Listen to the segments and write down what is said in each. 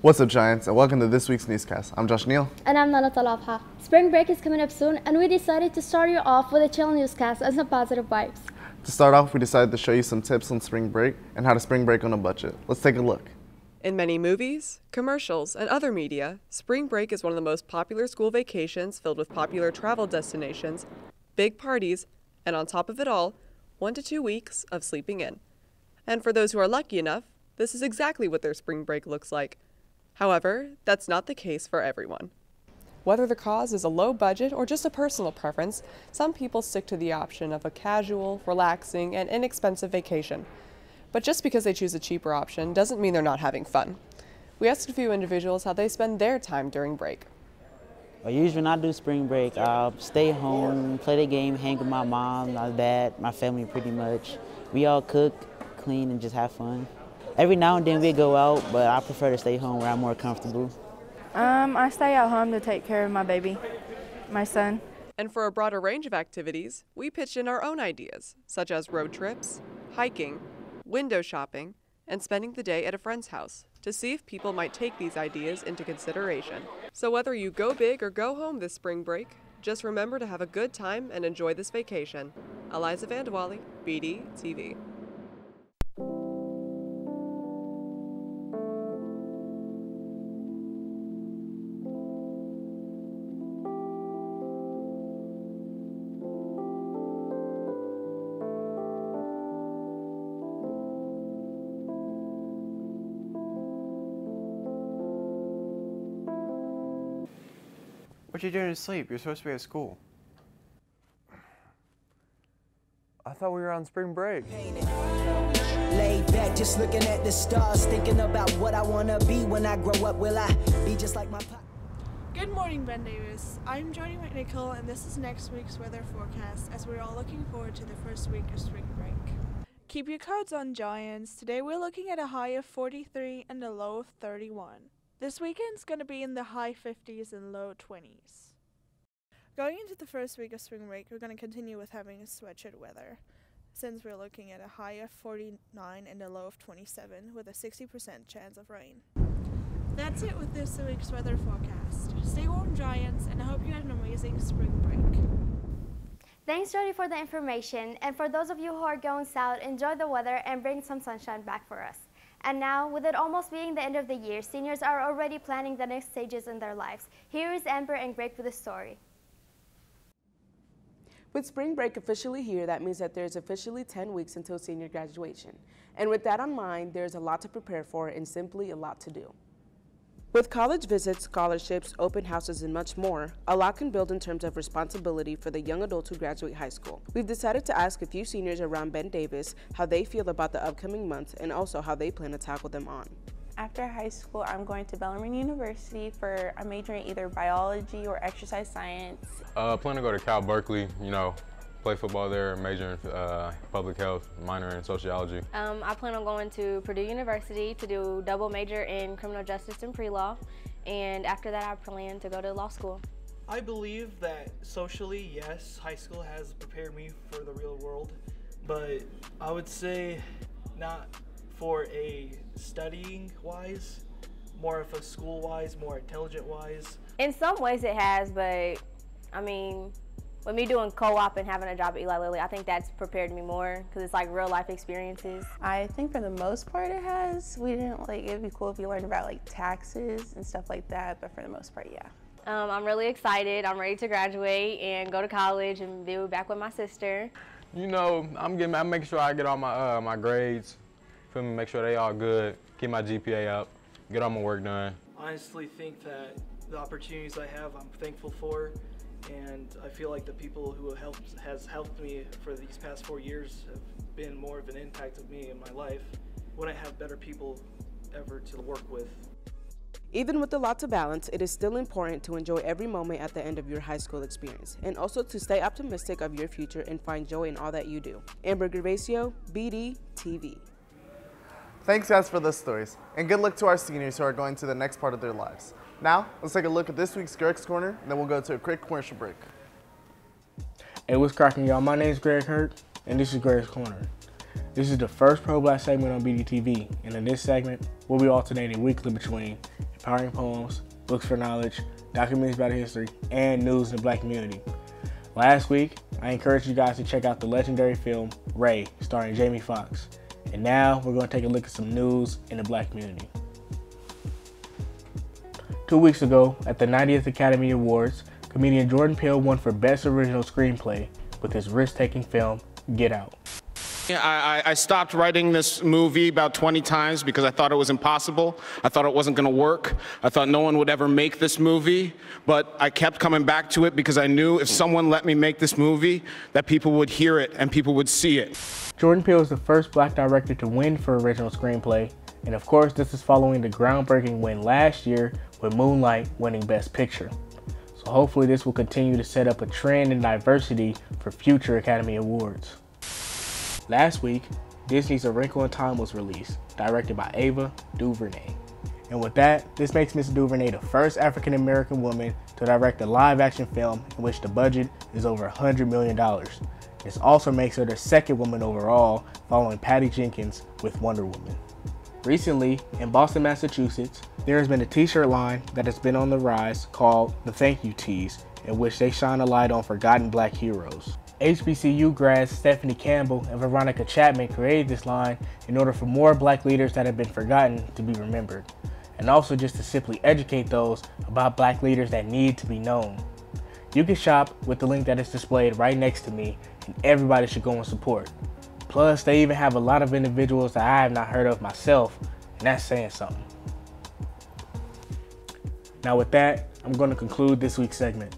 What's up, Giants, and welcome to this week's newscast. I'm Josh Neal. And I'm Nala Talabha. Spring break is coming up soon, and we decided to start you off with a chill newscast and some positive vibes. To start off, we decided to show you some tips on spring break and how to spring break on a budget. Let's take a look. In many movies, commercials, and other media, spring break is one of the most popular school vacations filled with popular travel destinations, big parties, and on top of it all, 1 to 2 weeks of sleeping in. And for those who are lucky enough, this is exactly what their spring break looks like. However, that's not the case for everyone. Whether the cause is a low budget or just a personal preference, some people stick to the option of a casual, relaxing, and inexpensive vacation. But just because they choose a cheaper option doesn't mean they're not having fun. We asked a few individuals how they spend their time during break. Usually when I do spring break, I'll stay home, play the game, hang with my mom, my dad, my family pretty much. We all cook, clean, and just have fun. Every now and then we go out, but I prefer to stay home where I'm more comfortable. I stay at home to take care of my baby, my son. And for a broader range of activities, we pitched in our own ideas, such as road trips, hiking, window shopping, and spending the day at a friend's house to see if people might take these ideas into consideration. So whether you go big or go home this spring break, just remember to have a good time and enjoy this vacation. Eliza Vandewally, BDTV. What you doing to sleep? You're supposed to be at school. I thought we were on spring break. Laid back, just looking at the stars, thinking about what I wanna be when I grow up. Will I be just like my pop? Good morning, Ben Davis. I'm Jody McNichol, and this is next week's weather forecast as we're all looking forward to the first week of spring break. Keep your cards on, Giants. Today we're looking at a high of 43 and a low of 31. This weekend's going to be in the high 50s and low 20s. Going into the first week of spring break, we're going to continue with having a sweatshirt weather, since we're looking at a high of 49 and a low of 27 with a 60% chance of rain. That's it with this week's weather forecast. Stay warm, Giants, and I hope you had an amazing spring break. Thanks, Jody, for the information. And for those of you who are going south, enjoy the weather and bring some sunshine back for us. And now, with it almost being the end of the year, seniors are already planning the next stages in their lives. Here is Amber and Greg with the story. With spring break officially here, that means that there's officially 10 weeks until senior graduation. And with that on mind, there's a lot to prepare for and simply a lot to do. With college visits, scholarships, open houses, and much more, a lot can build in terms of responsibility for the young adults who graduate high school. We've decided to ask a few seniors around Ben Davis how they feel about the upcoming months and also how they plan to tackle them on. After high school, I'm going to Bellarmine University for a major in either biology or exercise science. Plan to go to Cal Berkeley, play football there, major in public health, minor in sociology. I plan on going to Purdue University to do double major in criminal justice and pre-law, and after that I plan to go to law school. I believe that socially, yes, high school has prepared me for the real world, but I would say not for a studying-wise, more of a school-wise, more intelligent-wise. In some ways it has, but I mean, with me doing co-op and having a job at Eli Lilly, I think that's prepared me more because it's like real life experiences. I think for the most part it has. We didn't it'd be cool if you learned about taxes and stuff like that, but for the most part, yeah. I'm really excited. I'm ready to graduate and go to college and be back with my sister. I'm making sure I get all my grades, make sure they all good, keep my GPA up, get all my work done. I honestly think that the opportunities I have, I'm thankful for. And I feel like the people who has helped me for these past 4 years have been more of an impact of me in my life. Wouldn't have better people ever to work with. Even with a lot to balance, it is still important to enjoy every moment at the end of your high school experience, and also to stay optimistic of your future and find joy in all that you do. Amber Gervasio, BDTV. Thanks, guys, for those stories. And good luck to our seniors who are going to the next part of their lives. Now, let's take a look at this week's Greg's Corner, and then we'll go to a quick commercial break. Hey, what's cracking, y'all? My name is Greg Hurt, and this is Greg's Corner. This is the first pro-black segment on BDTV, and in this segment, we'll be alternating weekly between empowering poems, books for knowledge, documentaries about history, and news in the Black community. Last week, I encouraged you guys to check out the legendary film Ray, starring Jamie Foxx. And now we're going to take a look at some news in the Black community. 2 weeks ago, at the 90th Academy Awards, comedian Jordan Peele won for Best Original Screenplay with his risk-taking film, Get Out. I stopped writing this movie about 20 times because I thought it was impossible. I thought it wasn't going to work. I thought no one would ever make this movie, but I kept coming back to it because I knew if someone let me make this movie, that people would hear it and people would see it. Jordan Peele is the first Black director to win for Original Screenplay, and of course this is following the groundbreaking win last year with Moonlight winning Best Picture. So hopefully this will continue to set up a trend in diversity for future Academy Awards. Last week, Disney's A Wrinkle in Time was released, directed by Ava DuVernay. And with that, this makes Miss DuVernay the first African-American woman to direct a live-action film in which the budget is over $100 million. This also makes her the second woman overall, following Patty Jenkins with Wonder Woman. Recently, in Boston, Massachusetts, there has been a t-shirt line that has been on the rise called the Thank You Tees, in which they shine a light on forgotten Black heroes. HBCU grads Stephanie Campbell and Veronica Chapman created this line in order for more Black leaders that have been forgotten to be remembered, and also just to simply educate those about Black leaders that need to be known. You can shop with the link that is displayed right next to me, and everybody should go and support. Plus, they even have a lot of individuals that I have not heard of myself, and that's saying something. Now with that, I'm going to conclude this week's segment.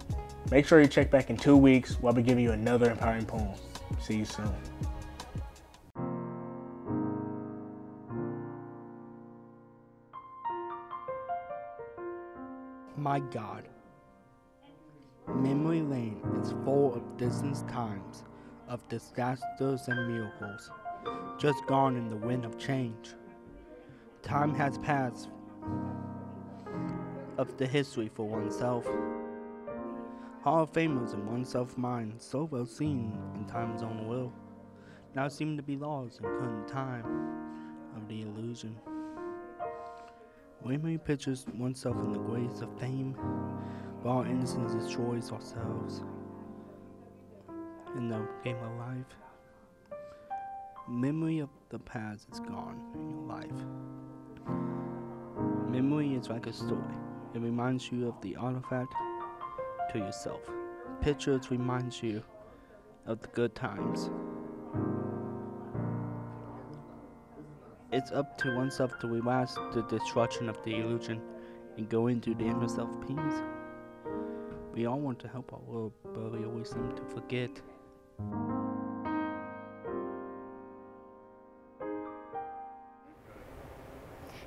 Make sure you check back in 2 weeks while we give you another empowering poem. See you soon. My God. Memory lane is full of distant times, of disasters and miracles, just gone in the wind of change. Time has passed of the history for oneself. Hall of Famers in oneself mind, so well seen in time's own will, now seem to be lost in current time of the illusion. Memory pictures oneself in the grace of fame, while our innocence destroys ourselves in the game of life. Memory of the past is gone in your life. Memory is like a story. It reminds you of the artifact to yourself. Pictures remind you of the good times. It's up to oneself to relax the destruction of the illusion and go into the inner self peace. We all want to help our world, but we always seem to forget.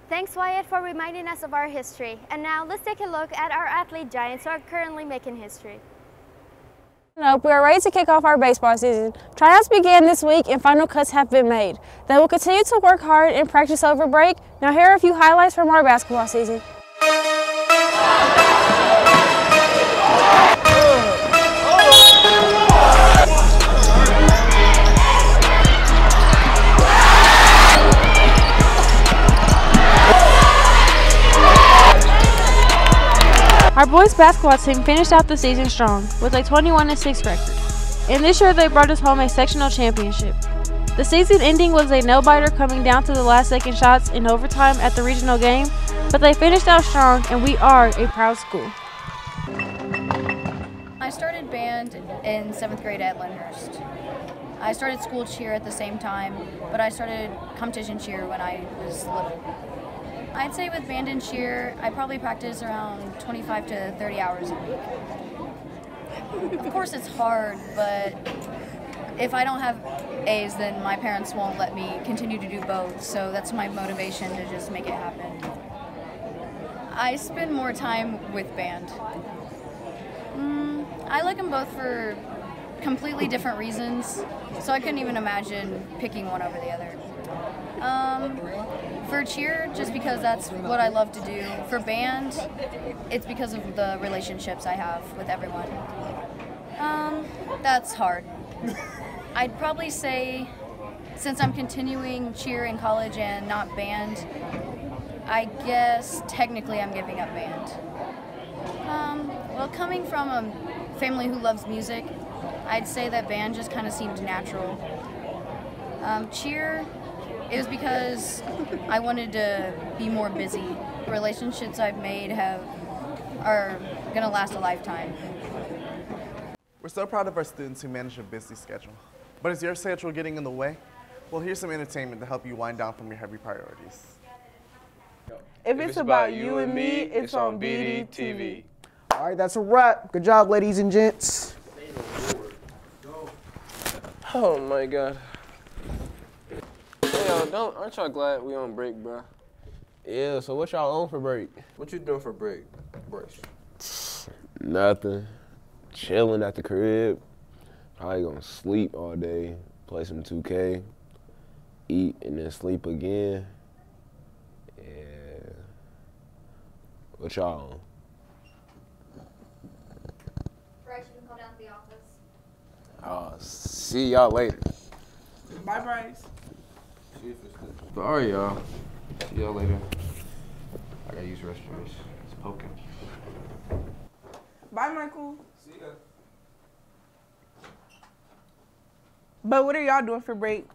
Thanks, Wyatt, for reminding us of our history. And now let's take a look at our athlete giants who are currently making history. We are ready to kick off our baseball season. Tryouts began this week and final cuts have been made. They will continue to work hard and practice over break. Now here are a few highlights from our basketball season. Our boys basketball team finished out the season strong with a 21-6 record, and this year they brought us home a sectional championship. The season ending was a nail-biter coming down to the last-second shots in overtime at the regional game, but they finished out strong, and we are a proud school. I started band in 7th grade at Lyndhurst. I started school cheer at the same time, but I started competition cheer when I was little. I'd say with band and cheer, I probably practice around 25 to 30 hours a week. Of course it's hard, but if I don't have A's, then my parents won't let me continue to do both, so that's my motivation to just make it happen. I spend more time with band. I like them both for completely different reasons, so I couldn't even imagine picking one over the other. For cheer, just because that's what I love to do. For band, it's because of the relationships I have with everyone. That's hard. I'd probably say, since I'm continuing cheer in college and not band, I guess technically I'm giving up band. Well, coming from a family who loves music, I'd say that band just kind of seemed natural. Cheer, it was because I wanted to be more busy. Relationships I've made are gonna last a lifetime. We're so proud of our students who manage a busy schedule. But is your schedule getting in the way? Well, here's some entertainment to help you wind down from your heavy priorities. If it's about you and me, it's on BDTV. All right, that's a wrap. Good job, ladies and gents. Oh my God. Hey, aren't y'all glad we on break, bro? Yeah, so what y'all on for break? What you doing for break, Bryce? Nothing. Chilling at the crib. Probably gonna sleep all day, play some 2K, eat, and then sleep again. Yeah. What y'all on? Bryce, you can call down to the office. See y'all later. Bye, Bryce. But all right, y'all. See y'all later. I gotta use restrooms. It's poking. Bye, Michael. See ya. But what are y'all doing for break?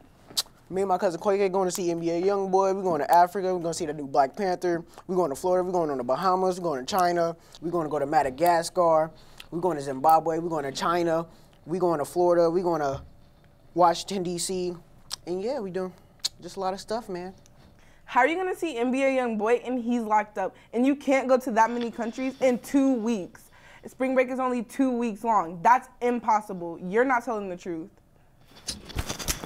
Me and my cousin Quake going to see NBA Youngboy. We're going to Africa. We're going to see the new Black Panther. We're going to Florida. We're going to the Bahamas. We're going to China. We're going to go to Madagascar. We're going to Zimbabwe. We're going to China. We're going to Florida. We're going to Washington, D.C. And yeah, we doing just a lot of stuff, man. How are you going to see NBA Youngboy and he's locked up? And you can't go to that many countries in 2 weeks. Spring break is only 2 weeks long. That's impossible. You're not telling the truth.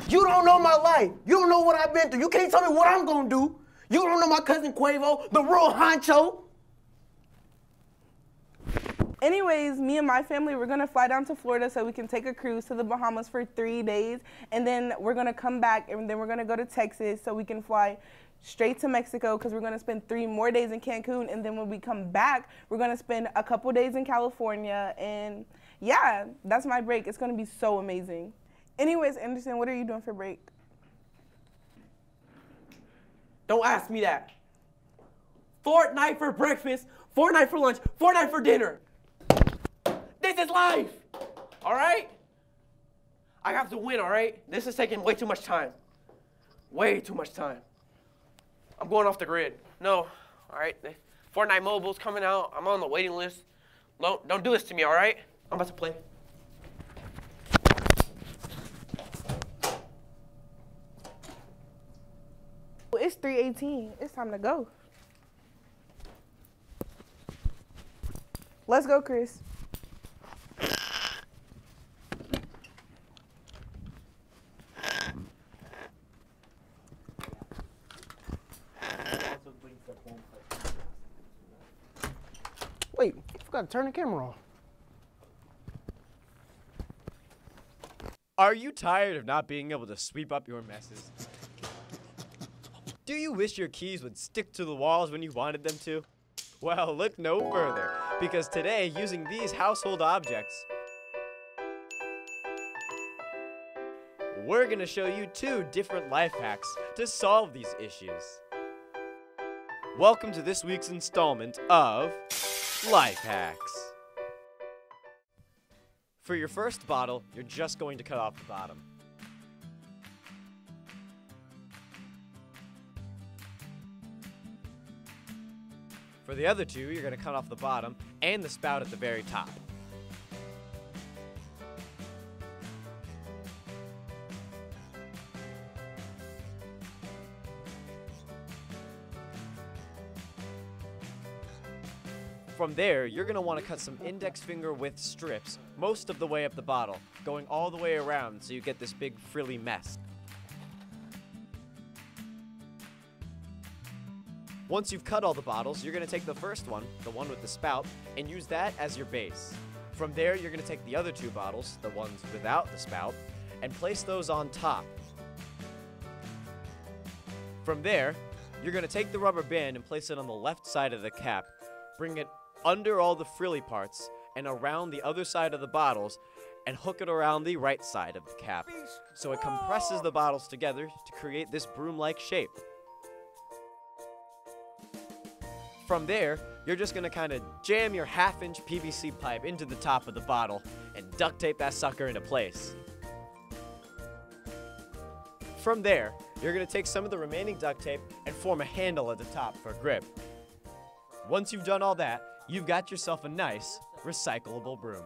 You don't know my life. You don't know what I've been through. You can't tell me what I'm going to do. You don't know my cousin Quavo, the real honcho. Anyways, me and my family, we're going to fly down to Florida so we can take a cruise to the Bahamas for 3 days. And then we're going to come back and then we're going to go to Texas so we can fly straight to Mexico because we're going to spend 3 more days in Cancun. And then when we come back, we're going to spend a couple days in California. And yeah, that's my break. It's going to be so amazing. Anyways, Anderson, what are you doing for break? Don't ask me that. Fortnite for breakfast, Fortnite for lunch, Fortnite for dinner. This is life, all right? I have to win, all right? This is taking way too much time. Way too much time. I'm going off the grid. No, all right? Fortnite Mobile's coming out. I'm on the waiting list. Don't do this to me, all right? I'm about to play. It's 3:18. It's time to go. Let's go, Chris. Wait, I forgot to turn the camera off. Are you tired of not being able to sweep up your messes? Do you wish your keys would stick to the walls when you wanted them to? Well, look no further, because today, using these household objects, we're going to show you 2 different life hacks to solve these issues. Welcome to this week's installment of Life Hacks. For your first bottle, you're just going to cut off the bottom. For the other 2, you're going to cut off the bottom and the spout at the very top. From there, you're going to want to cut some index finger width strips most of the way up the bottle, going all the way around so you get this big frilly mess. Once you've cut all the bottles, you're going to take the first one, the one with the spout, and use that as your base. From there, you're going to take the other 2 bottles, the ones without the spout, and place those on top. From there, you're going to take the rubber band and place it on the left side of the cap, bring it under all the frilly parts and around the other side of the bottles, and hook it around the right side of the cap, so it compresses the bottles together to create this broom-like shape. From there, you're just gonna kind of jam your half-inch PVC pipe into the top of the bottle and duct tape that sucker into place. From there, you're gonna take some of the remaining duct tape and form a handle at the top for grip. Once you've done all that, you've got yourself a nice, recyclable broom.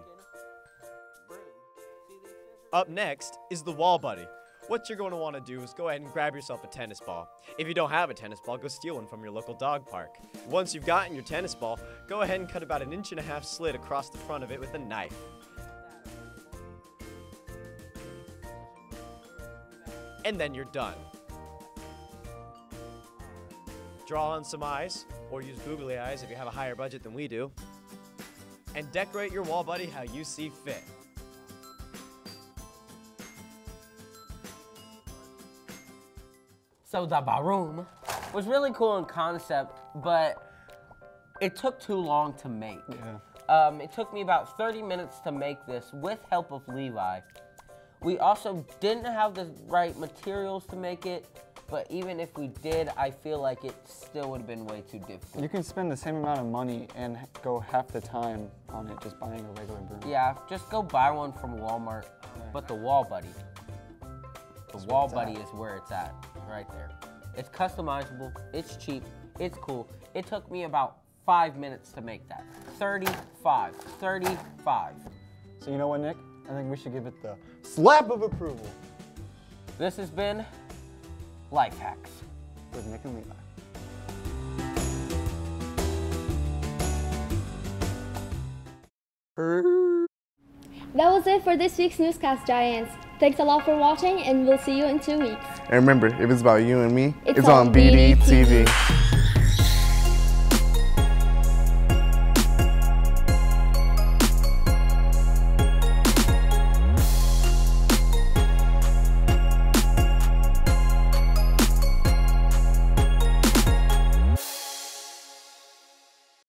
Up next is the wall buddy. What you're going to want to do is go ahead and grab yourself a tennis ball. If you don't have a tennis ball, go steal one from your local dog park. Once you've gotten your tennis ball, go ahead and cut about 1.5 inch slit across the front of it with a knife. And then you're done. Draw on some eyes, or use googly eyes if you have a higher budget than we do, and decorate your wall buddy how you see fit. So the baroom was really cool in concept, but it took too long to make. Yeah. It took me about 30 minutes to make this with help of Levi. We also didn't have the right materials to make it, but even if we did, I feel like it still would have been way too difficult. You can spend the same amount of money and go half the time on it just buying a regular broom. Yeah, just go buy one from Walmart, but the wall buddy. The wall buddy is where it's at, right there. It's customizable, it's cheap, it's cool. It took me about 5 minutes to make that. 35. So you know what, Nick? I think we should give it the slap of approval. This has been Life Hacks with Nick and Levi. That was it for this week's Newscast, Giants. Thanks a lot for watching, and we'll see you in 2 weeks. And remember, if it's about you and me, It's on on BDTV. BDTV.